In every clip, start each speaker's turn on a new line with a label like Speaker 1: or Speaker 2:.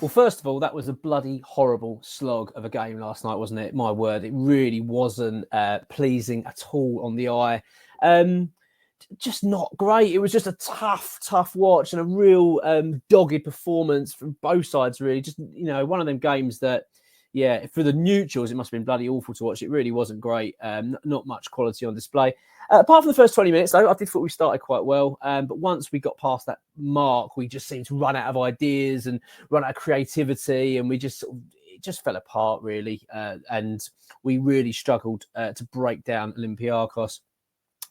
Speaker 1: Well, first of all, that was a bloody horrible slog of a game last night, wasn't it? My word, it really wasn't pleasing at all on the eye. Just not great. It was just a tough watch and a real dogged performance from both sides, really. Just, one of them games that, yeah, for the neutrals, it must have been bloody awful to watch. It really wasn't great. Not much quality on display. Apart from the first 20 minutes, though, I did thought we started quite well. But once we got past that mark, we just seemed to run out of ideas and run out of creativity. And it just fell apart, really. And we really struggled to break down Olympiakos.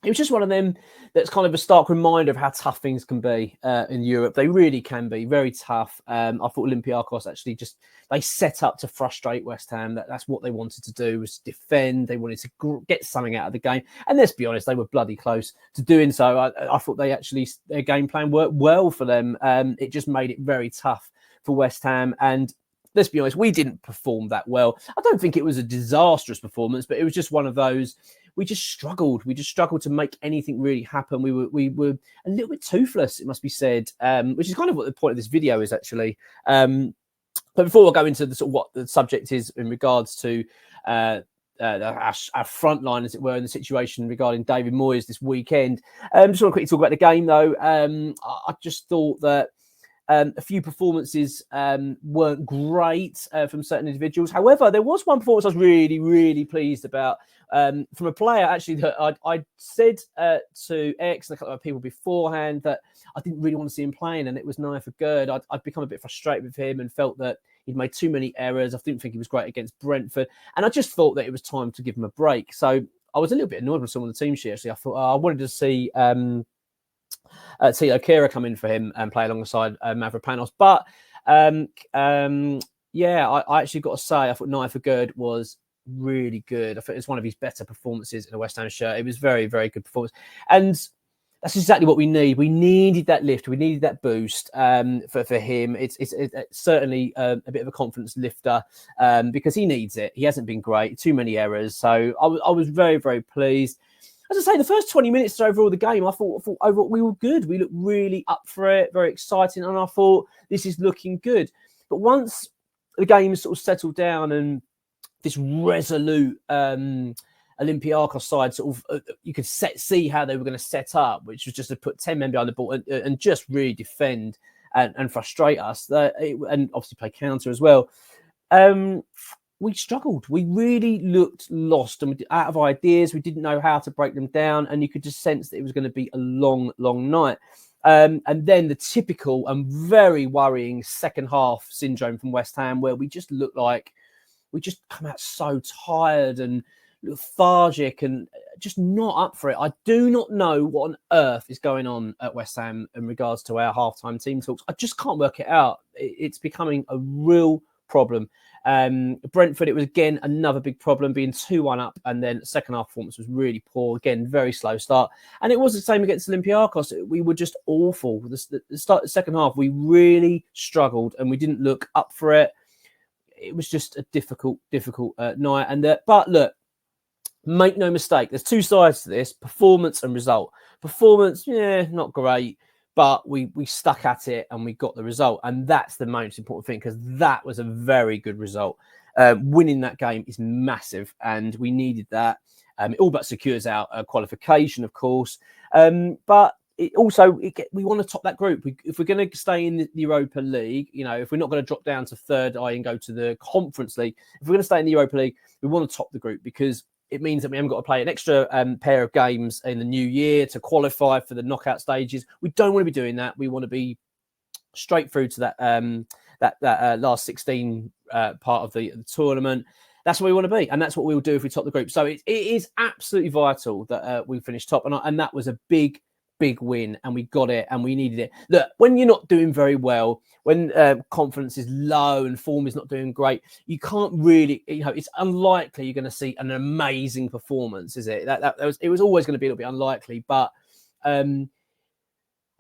Speaker 1: It was just one of them that's kind of a stark reminder of how tough things can be in Europe. They really can be very tough. I thought Olympiakos actually they set up to frustrate West Ham. That's what they wanted to do, was defend. They wanted to get something out of the game. And let's be honest, they were bloody close to doing so. I thought their game plan worked well for them. It just made it very tough for West Ham. And let's be honest, we didn't perform that well. I don't think it was a disastrous performance, but it was just one of those. We just struggled. We just struggled to make anything really happen. We were a little bit toothless, it must be said, which is kind of what the point of this video is, actually. But before I go into the sort of what the subject is in regards to our front line, as it were, in the situation regarding David Moyes this weekend, just want to quickly talk about the game, though. I just thought that a few performances weren't great from certain individuals. However, there was one performance I was really, really pleased about from a player, actually, that I said to X and a couple of people beforehand that I didn't really want to see him playing, and it was Nottingham Forest. I'd become a bit frustrated with him and felt that he'd made too many errors. I didn't think he was great against Brentford, and I just thought that it was time to give him a break. So I was a little bit annoyed with some of the team sheet, actually. I thought I wanted to see Tito Kira come in for him and play alongside Mavropanos. But I actually got to say, I thought Nottingham Forest was really good. I thought it was one of his better performances in a West Ham shirt. It was very, very good performance. And that's exactly what we need. We needed that lift. We needed that boost for him. It's certainly a bit of a confidence lifter because he needs it. He hasn't been great. Too many errors. So I was very, very pleased. As I say, the first 20 minutes overall the game, I thought overall we were good. We looked really up for it, very exciting, and I thought this is looking good. But once the game sort of settled down and this resolute Olympiakos side sort of, you could see how they were going to set up, which was just to put 10 men behind the ball and just really defend and frustrate us, and obviously play counter as well. We struggled. We really looked lost and out of ideas. We didn't know how to break them down, and you could just sense that it was going to be a long, long night. And then the typical and very worrying second half syndrome from West Ham, where we just looked like we just come out so tired and lethargic and just not up for it. I do not know what on earth is going on at West Ham in regards to our halftime team talks. I just can't work it out. It's becoming a real problem. Brentford, it was again another big problem, being 2-1 up, and then second half performance was really poor. Again, very slow start, and it was the same against Olympiakos. We were just awful. The second half, we really struggled, and we didn't look up for it. It was just a difficult night. But look, make no mistake, there's two sides to this: performance and result. Performance, not great. But we stuck at it and we got the result. And that's the most important thing, because that was a very good result. Winning that game is massive, and we needed that. It all but secures our qualification, of course. But it also, we want to top that group. If we're going to stay in the Europa League, if we're not going to drop down to third eye and go to the Conference League, if we're going to stay in the Europa League, we want to top the group, because it means that we haven't got to play an extra pair of games in the new year to qualify for the knockout stages. We don't want to be doing that. We want to be straight through to that last 16 part of the tournament. That's where we want to be, and that's what we will do if we top the group. So it is absolutely vital that we finish top, and that was a big win, and we got it, and we needed it. Look, when you're not doing very well, when confidence is low and form is not doing great, you can't really, it's unlikely you're going to see an amazing performance, is it? It was always going to be a little bit unlikely. But I'll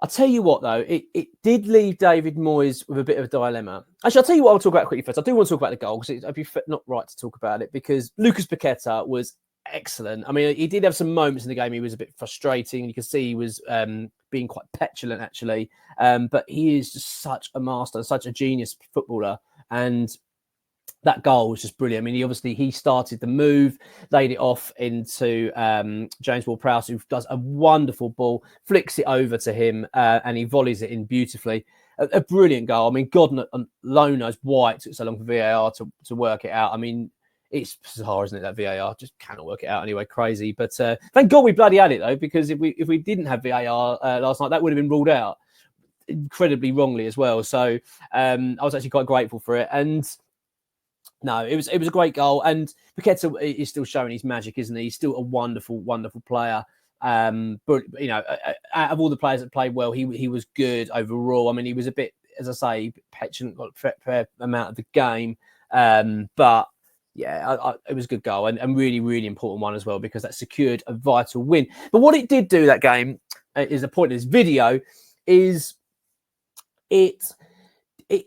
Speaker 1: tell you what, though, it did leave David Moyes with a bit of a dilemma. Actually, I'll tell you what I'll talk about quickly first. I do want to talk about the goal, because it'd be not right to talk about it, because Lucas Paqueta was excellent. I mean, he did have some moments in the game he was a bit frustrating. You could see he was being quite petulant, actually. But he is just such a master, such a genius footballer. And that goal was just brilliant. I mean, he started the move, laid it off into James Ward-Prowse, who does a wonderful ball, flicks it over to him, and he volleys it in beautifully. A brilliant goal. I mean, God alone knows why it took so long for VAR to work it out. I mean, it's bizarre, isn't it, that VAR just cannot work it out anyway. Crazy. But thank God we bloody had it, though, because if we didn't have VAR last night, that would have been ruled out incredibly wrongly as well. So I was actually quite grateful for it. And no, it was a great goal. And Paqueta is still showing his magic, isn't he? He's still a wonderful, wonderful player. But, you know, out of all the players that played well, he was good overall. I mean, he was a bit, as I say, petulant, got a fair amount of the game. But yeah, it was a good goal and really, really important one as well, because that secured a vital win. But what it did do, that game, is the point of this video, is it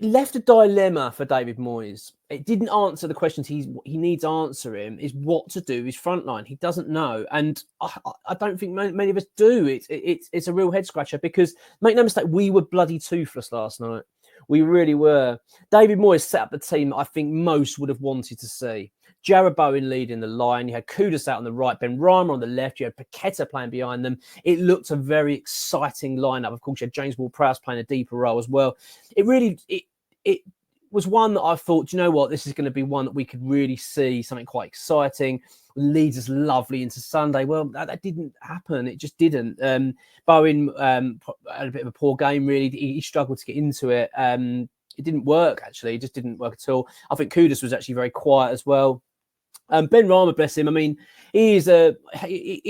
Speaker 1: left a dilemma for David Moyes. It didn't answer the questions he needs answering, is what to do with his front line. He doesn't know. And I don't think many of us do. It's a real head scratcher, because, make no mistake, we were bloody toothless last night. We really were. David Moyes set up the team that I think most would have wanted to see. Jarrod Bowen leading the line. You had Kudus out on the right, Ben Rama on the left. You had Paqueta playing behind them. It looked a very exciting lineup. Of course, you had James Ward-Prowse playing a deeper role as well. It was one that I thought, you know what, this is going to be one that we could really see something quite exciting. Leads us lovely into Sunday. Well, that didn't happen. It just didn't. Bowen had a bit of a poor game, really. He struggled to get into it. It didn't work, actually. It just didn't work at all. I think Kudus was actually very quiet as well. Ben Rama, bless him. I mean, he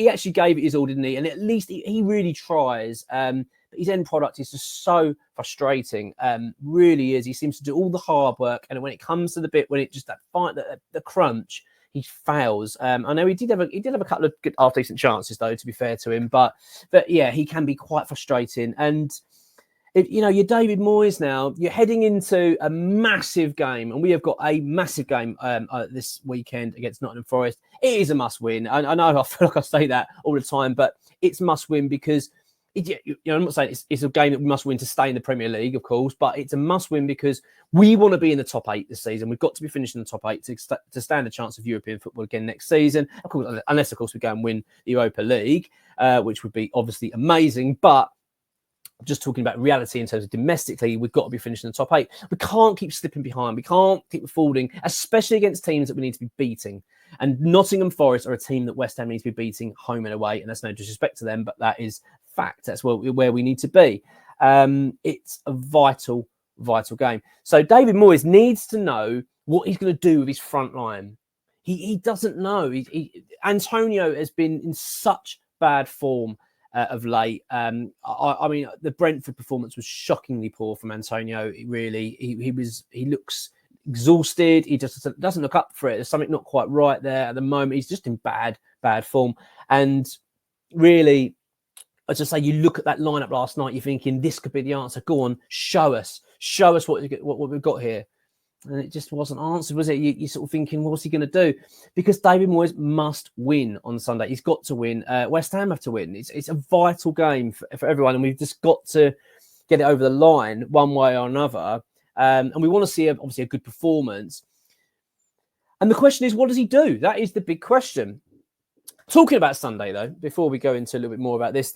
Speaker 1: actually gave it his all, didn't he? And at least he really tries. But his end product is just so frustrating. Really is. He seems to do all the hard work, and when it comes to the bit when it just that fight, the crunch, he fails. I know he did have a couple of good, half decent chances, though, to be fair to him. But yeah, he can be quite frustrating. And you're David Moyes now. You're heading into a massive game, and we have got a massive game this weekend against Nottingham Forest. It is a must-win. I know I feel like I say that all the time, but it's must-win because I'm not saying it's a game that we must win to stay in the Premier League, of course, but it's a must-win because we want to be in the top 8 this season. We've got to be finishing in the top 8 to stand a chance of European football again next season. Of course, unless, of course, we go and win the Europa League, which would be obviously amazing. But just talking about reality in terms of domestically, we've got to be finishing in the top 8. We can't keep slipping behind. We can't keep falling, especially against teams that we need to be beating. And Nottingham Forest are a team that West Ham needs to be beating home and away. And that's no disrespect to them, but that is fact. That's where we need to be. It's a vital game. So David Moyes needs to know what he's going to do with his front line. He doesn't know. Antonio has been in such bad form of late. I mean, the Brentford performance was shockingly poor from Antonio. He looks exhausted. He just doesn't look up for it. There's something not quite right there at the moment. He's just in bad form. And really, as I say, you look at that lineup last night, you're thinking this could be the answer. Go on, show us what we've got here. And it just wasn't answered, was it? You're sort of thinking, what's he going to do? Because David Moyes must win on Sunday. He's got to win. West Ham have to win. It's a vital game for everyone, and we've just got to get it over the line one way or another. And we want to see, obviously, a good performance. And the question is, what does he do? That is the big question. Talking about Sunday, though, before we go into a little bit more about this,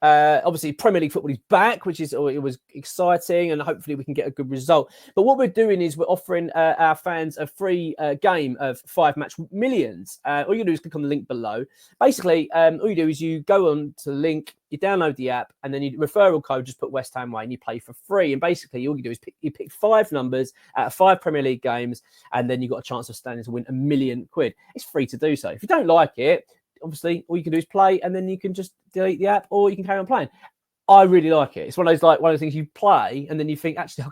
Speaker 1: obviously Premier League football is back, it was exciting, and hopefully we can get a good result. But what we're doing is we're offering our fans a free game of 5 match millions. All you do is click on the link below. Basically, all you do is you go on to the link, you download the app, and then you referral code, just put West Ham Way, and you play for free. And basically, all you do is pick 5 numbers out of 5 Premier League games, and then you've got a chance of standing to win £1 million. It's free to do so. If you don't like it, obviously, all you can do is play, and then you can just delete the app, or you can carry on playing. I really like it. It's one of those things you play, and then you think, actually, I've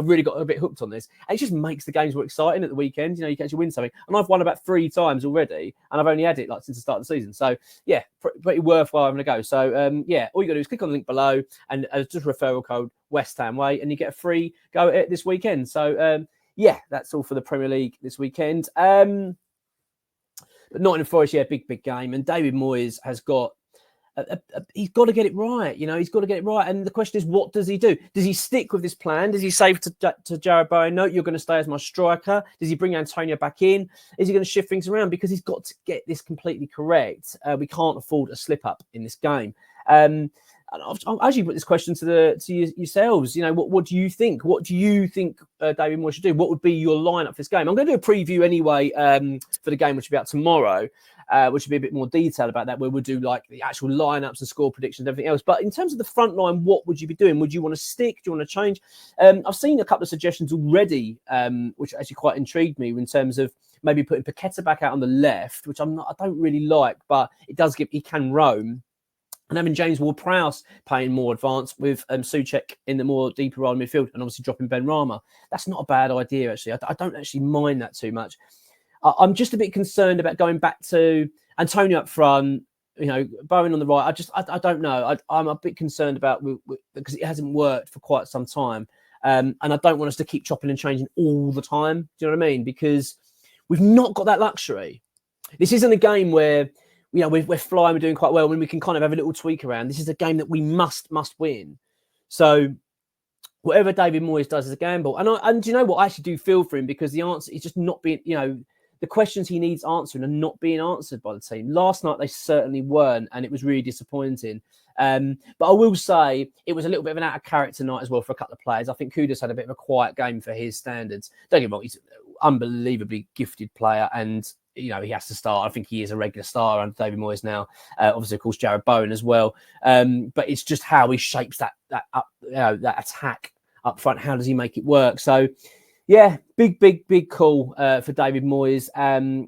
Speaker 1: really got a bit hooked on this. And it just makes the games more exciting at the weekend. You can actually win something. And I've won about 3 times already, and I've only had it since the start of the season. So yeah, pretty worthwhile having a go. So all you got to do is click on the link below, and just referral code West Ham Way, and you get a free go at it this weekend. So that's all for the Premier League this weekend. But Nottingham Forest, big game. And David Moyes has got he's got to get it right. He's got to get it right. And the question is, what does he do? Does he stick with this plan? Does he say to Jarrod Bowen, no, you're going to stay as my striker? Does he bring Antonio back in? Is he going to shift things around? Because he's got to get this completely correct. We can't afford a slip up in this game. I'll actually put this question to yourselves. What do you think? What do you think David Moyes should do? What would be your lineup for this game? I'm going to do a preview anyway for the game, which will be out tomorrow, which will be a bit more detailed about that, where we'll do like the actual lineups and score predictions and everything else. But in terms of the front line, what would you be doing? Would you want to stick? Do you want to change? I've seen a couple of suggestions already, which actually quite intrigued me in terms of maybe putting Paqueta back out on the left, which I don't really like, but he can roam. And having James Ward-Prowse playing more advanced with Souček in the more deeper role in midfield, and obviously dropping Ben Rama. That's not a bad idea, actually. I don't actually mind that too much. I'm just a bit concerned about going back to Antonio up front, Bowen on the right. I don't know. I'm a bit concerned about because it hasn't worked for quite some time. And I don't want us to keep chopping and changing all the time. Do you know what I mean? Because we've not got that luxury. This isn't a game where we're flying, we're doing quite well, when we can kind of have a little tweak around. This is a game that we must win. So whatever David Moyes does is a gamble. And do you know what? I actually do feel for him, because the answer is just not being, the questions he needs answering are not being answered by the team. Last night, they certainly weren't, and it was really disappointing. But I will say it was a little bit of an out of character night as well for a couple of players. I think Kudus had a bit of a quiet game for his standards. Don't get me wrong, he's an unbelievably gifted player, and he has to start. I think he is a regular starter under David Moyes now. Obviously, of course, Jarrod Bowen as well. But it's just how he shapes that attack up front. How does he make it work? So, yeah, big call for David Moyes.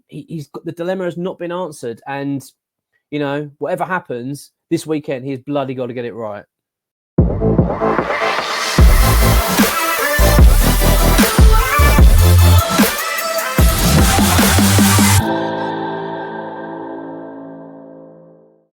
Speaker 1: He's got, the dilemma has not been answered, and whatever happens this weekend, he's bloody got to get it right.